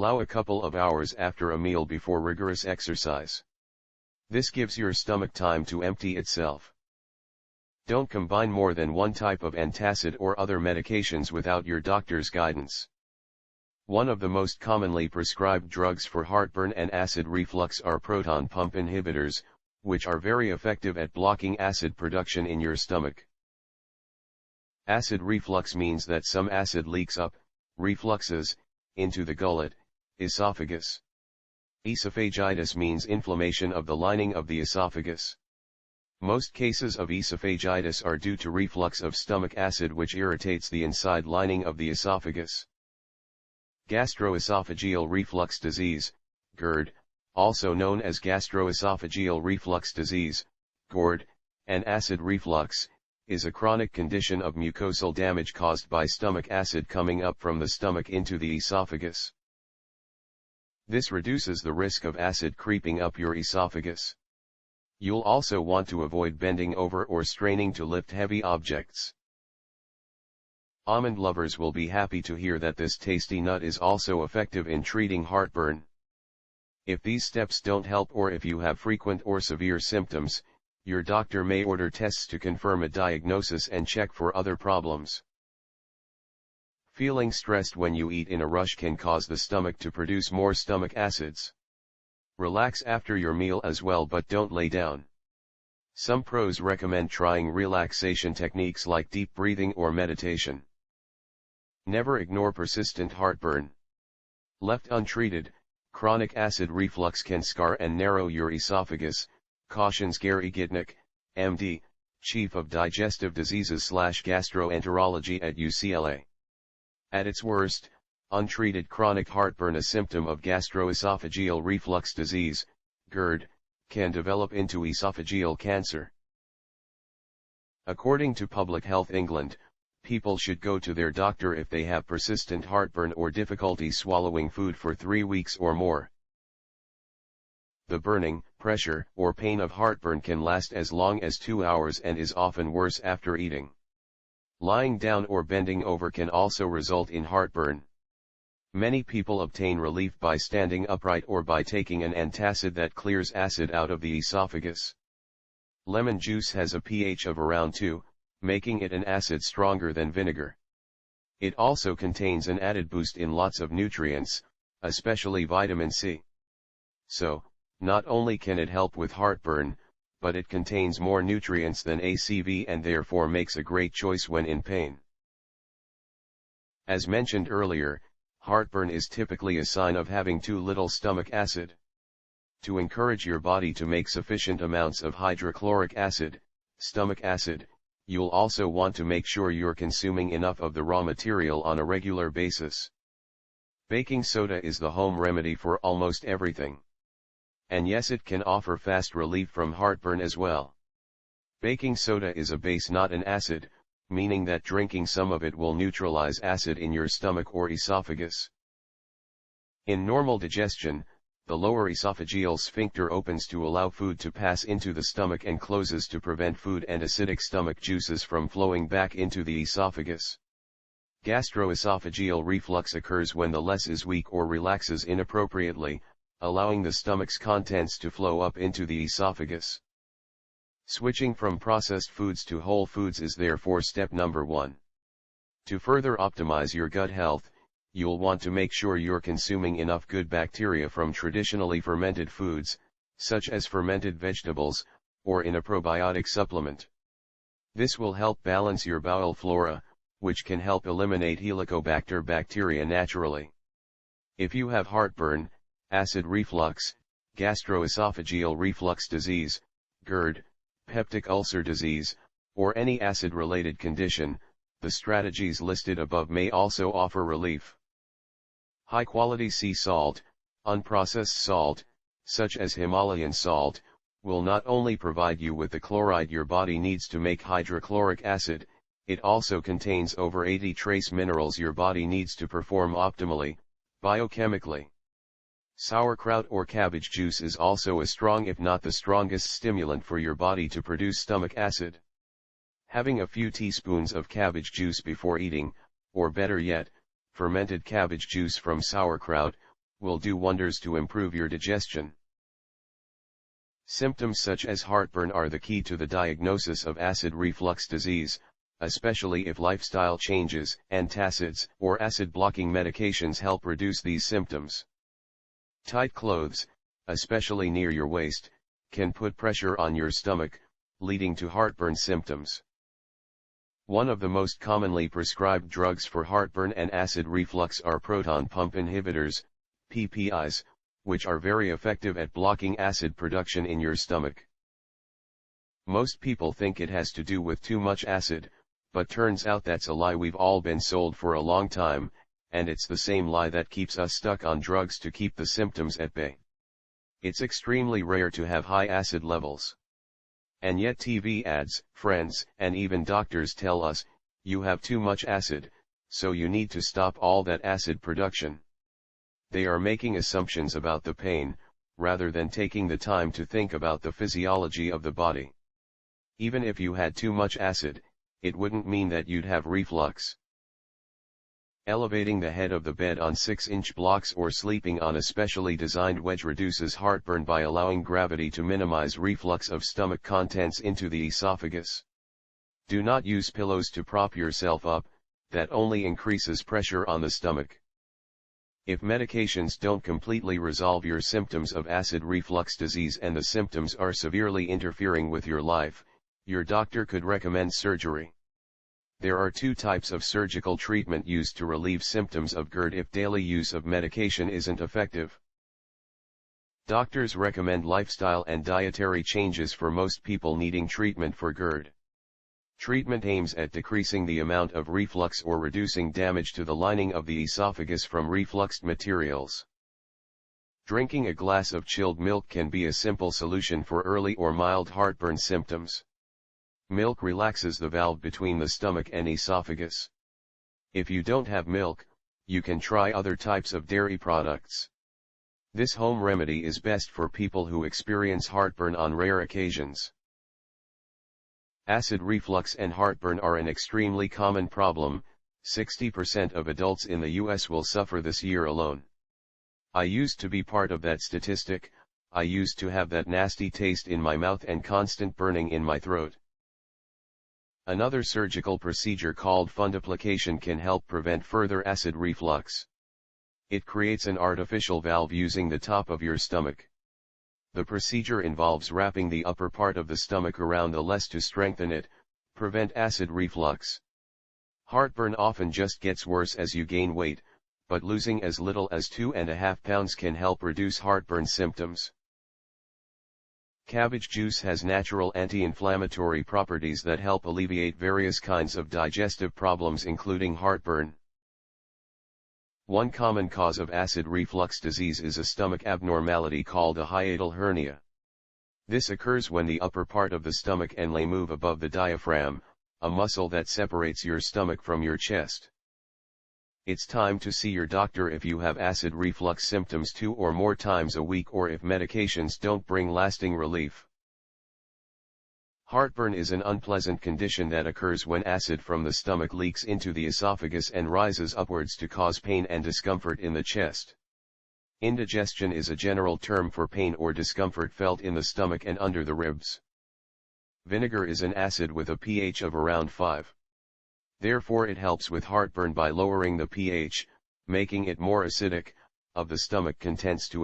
Allow a couple of hours after a meal before rigorous exercise. This gives your stomach time to empty itself. Don't combine more than one type of antacid or other medications without your doctor's guidance. One of the most commonly prescribed drugs for heartburn and acid reflux are proton pump inhibitors, which are very effective at blocking acid production in your stomach. Acid reflux means that some acid leaks up, refluxes, into the gullet, esophagus. Esophagitis means inflammation of the lining of the esophagus. Most cases of esophagitis are due to reflux of stomach acid which irritates the inside lining of the esophagus. Gastroesophageal reflux disease, GERD, also known as gastroesophageal reflux disease, GERD, and acid reflux, is a chronic condition of mucosal damage caused by stomach acid coming up from the stomach into the esophagus. This reduces the risk of acid creeping up your esophagus. You'll also want to avoid bending over or straining to lift heavy objects. Almond lovers will be happy to hear that this tasty nut is also effective in treating heartburn. If these steps don't help or if you have frequent or severe symptoms, your doctor may order tests to confirm a diagnosis and check for other problems. Feeling stressed when you eat in a rush can cause the stomach to produce more stomach acids. Relax after your meal as well, but don't lay down. Some pros recommend trying relaxation techniques like deep breathing or meditation. Never ignore persistent heartburn. Left untreated, chronic acid reflux can scar and narrow your esophagus, cautions Gary Gitnick, MD, Chief of Digestive Diseases/Gastroenterology at UCLA. At its worst, untreated chronic heartburn, a symptom of gastroesophageal reflux disease, GERD, can develop into esophageal cancer. According to Public Health England, people should go to their doctor if they have persistent heartburn or difficulty swallowing food for 3 weeks or more. The burning, pressure, or pain of heartburn can last as long as 2 hours and is often worse after eating. Lying down or bending over can also result in heartburn. Many people obtain relief by standing upright or by taking an antacid that clears acid out of the esophagus. Lemon juice has a pH of around 2, making it an acid stronger than vinegar. It also contains an added boost in lots of nutrients, especially vitamin C. So, not only can it help with heartburn, but it contains more nutrients than ACV and therefore makes a great choice when in pain. As mentioned earlier, heartburn is typically a sign of having too little stomach acid. To encourage your body to make sufficient amounts of hydrochloric acid, stomach acid, you'll also want to make sure you're consuming enough of the raw material on a regular basis. Baking soda is the home remedy for almost everything. And yes, it can offer fast relief from heartburn as well. Baking soda is a base, not an acid, meaning that drinking some of it will neutralize acid in your stomach or esophagus. In normal digestion, the lower esophageal sphincter opens to allow food to pass into the stomach and closes to prevent food and acidic stomach juices from flowing back into the esophagus. Gastroesophageal reflux occurs when the less is weak or relaxes inappropriately, allowing the stomach's contents to flow up into the esophagus. Switching from processed foods to whole foods is therefore step number 1. To further optimize your gut health, you'll want to make sure you're consuming enough good bacteria from traditionally fermented foods, such as fermented vegetables, or in a probiotic supplement. This will help balance your bowel flora, which can help eliminate Helicobacter bacteria naturally. If you have heartburn, acid reflux, gastroesophageal reflux disease, GERD, peptic ulcer disease, or any acid-related condition, the strategies listed above may also offer relief. High-quality sea salt, unprocessed salt, such as Himalayan salt, will not only provide you with the chloride your body needs to make hydrochloric acid, it also contains over 80 trace minerals your body needs to perform optimally, biochemically. Sauerkraut or cabbage juice is also a strong, if not the strongest, stimulant for your body to produce stomach acid. Having a few teaspoons of cabbage juice before eating, or better yet, fermented cabbage juice from sauerkraut, will do wonders to improve your digestion. Symptoms such as heartburn are the key to the diagnosis of acid reflux disease, especially if lifestyle changes, antacids, or acid-blocking medications help reduce these symptoms. Tight clothes, especially near your waist, can put pressure on your stomach, leading to heartburn symptoms. One of the most commonly prescribed drugs for heartburn and acid reflux are proton pump inhibitors, PPIs, which are very effective at blocking acid production in your stomach. Most people think it has to do with too much acid, but turns out that's a lie we've all been sold for a long time, and it's the same lie that keeps us stuck on drugs to keep the symptoms at bay. It's extremely rare to have high acid levels. And yet TV ads, friends, and even doctors tell us, you have too much acid, so you need to stop all that acid production. They are making assumptions about the pain, rather than taking the time to think about the physiology of the body. Even if you had too much acid, it wouldn't mean that you'd have reflux. Elevating the head of the bed on 6-inch blocks or sleeping on a specially designed wedge reduces heartburn by allowing gravity to minimize reflux of stomach contents into the esophagus. Do not use pillows to prop yourself up, that only increases pressure on the stomach. If medications don't completely resolve your symptoms of acid reflux disease and the symptoms are severely interfering with your life, your doctor could recommend surgery. There are two types of surgical treatment used to relieve symptoms of GERD if daily use of medication isn't effective. Doctors recommend lifestyle and dietary changes for most people needing treatment for GERD. Treatment aims at decreasing the amount of reflux or reducing damage to the lining of the esophagus from refluxed materials. Drinking a glass of chilled milk can be a simple solution for early or mild heartburn symptoms. Milk relaxes the valve between the stomach and esophagus. If you don't have milk, you can try other types of dairy products. This home remedy is best for people who experience heartburn on rare occasions. Acid reflux and heartburn are an extremely common problem. 60% of adults in the US will suffer this year alone. I used to be part of that statistic. I used to have that nasty taste in my mouth and constant burning in my throat. Another surgical procedure called fundoplication can help prevent further acid reflux. It creates an artificial valve using the top of your stomach. The procedure involves wrapping the upper part of the stomach around the les to strengthen it, prevent acid reflux. Heartburn often just gets worse as you gain weight, but losing as little as 2.5 pounds can help reduce heartburn symptoms. Cabbage juice has natural anti-inflammatory properties that help alleviate various kinds of digestive problems including heartburn. One common cause of acid reflux disease is a stomach abnormality called a hiatal hernia. This occurs when the upper part of the stomach and lay move above the diaphragm, a muscle that separates your stomach from your chest. It's time to see your doctor if you have acid reflux symptoms 2 or more times a week or if medications don't bring lasting relief. Heartburn is an unpleasant condition that occurs when acid from the stomach leaks into the esophagus and rises upwards to cause pain and discomfort in the chest. Indigestion is a general term for pain or discomfort felt in the stomach and under the ribs. Vinegar is an acid with a pH of around 5. Therefore it helps with heartburn by lowering the pH, making it more acidic, of the stomach contents to